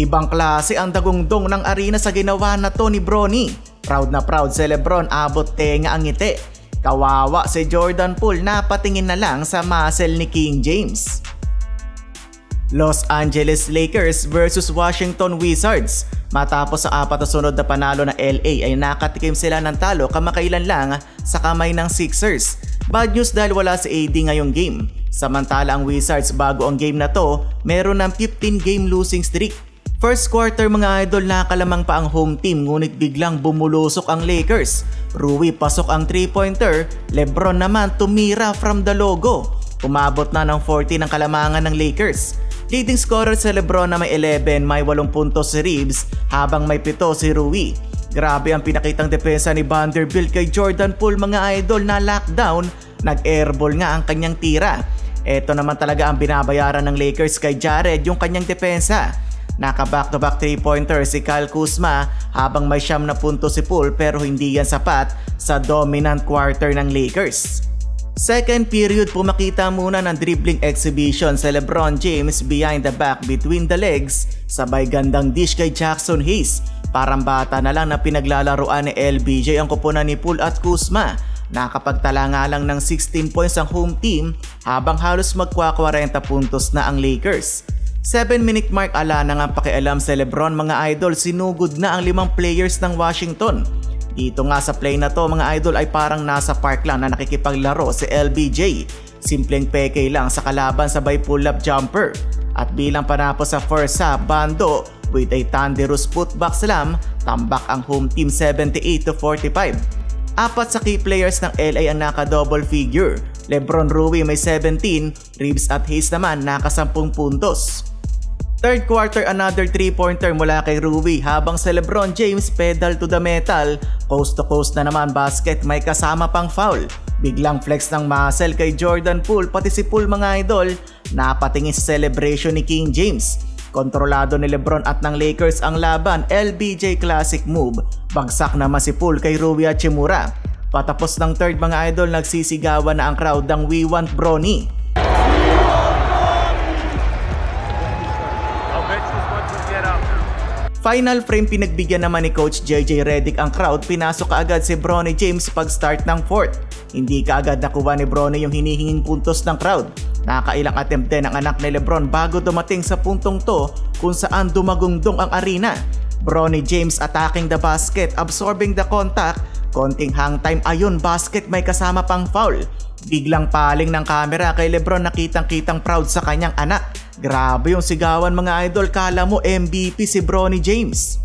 Ibang klase ang dagungdong ng arena sa ginawa na to ni Bronny. Proud na proud si Lebron, abot tenga ang ngiti. Kawawa si Jordan Poole, napatingin na lang sa muscle ni King James. Los Angeles Lakers versus Washington Wizards. Matapos sa 4 na sunod na panalo na LA ay nakatikim sila ng talo kamakailan lang sa kamay ng Sixers. Bad news dahil wala si AD ngayong game. Samantala ang Wizards bago ang game na to, meron ng 15-game losing streak. First quarter mga idol, nakalamang pa ang home team ngunit biglang bumulusok ang Lakers. Rui pasok ang 3-pointer, Lebron naman tumira from the logo. Umabot na ng 40 ng kalamangan ng Lakers. Leading scorer sa Lebron na may 11, may 8 puntos si Reeves habang may 7 si Rui. Grabe ang pinakitang depensa ni Vanderbilt kay Jordan Poole mga idol, na lockdown, nag-airball nga ang kanyang tira. Ito naman talaga ang binabayaran ng Lakers kay Jared, yung kanyang depensa. Naka back-to-back 3-pointer si Kyle Kuzma habang may 9 na puntos si Poole pero hindi yan sapat sa dominant quarter ng Lakers. Second period, pumakita muna ng dribbling exhibition sa LeBron James behind the back between the legs, sabay gandang dish kay Jackson Hayes. Parang bata na lang na pinaglalaruan ni LBJ ang kupunan ni Poole at Kuzma. Nakapagtala nga lang ng 16 points ang home team habang halos magkwa-40 puntos na ang Lakers. 7-minute mark, ala na nga pakialam sa LeBron mga idol, sinugod na ang 5 players ng Washington. Dito nga sa play na to mga idol ay parang nasa park lang na nakikipaglaro si LBJ. Simpleng peke lang sa kalaban sabay pull-up jumper. At bilang panapos sa first half, bando with a thunderous putback slam, tambak ang home team 78-45. Apat sa key players ng LA ang naka-double figure. Lebron, Rui may 17, Reeves at Hayes naman naka 10 puntos. Third quarter, another 3-pointer mula kay Rui habang sa LeBron James pedal to the metal, coast to coast na naman basket, may kasama pang foul. Biglang flex ng muscle kay Jordan Poole, pati si Poole mga idol, napatingin sa celebration ni King James. Kontrolado ni Lebron at ng Lakers ang laban, LBJ classic move, bagsak naman si Poole kay Rui at Hachimura. Patapos ng third mga idol, nagsisigawan na ang crowd ng "We want Bronny". Final frame, pinagbigyan naman ni Coach JJ Redick ang crowd, pinasok kaagad si Bronny James pag start ng fourth. Hindi kaagad nakuha ni Bronny yung hinihinging puntos ng crowd. Nakailang attempt din ang anak ni Lebron bago dumating sa puntong to kung saan dumagungdong ang arena. Bronny James attacking the basket, absorbing the contact, konting hang time, ayun basket, may kasama pang foul. Biglang paling ng camera kay Lebron, nakitang-kitang proud sa kanyang anak. Grabe yung sigawan mga idol, kala mo MVP si Bronny James.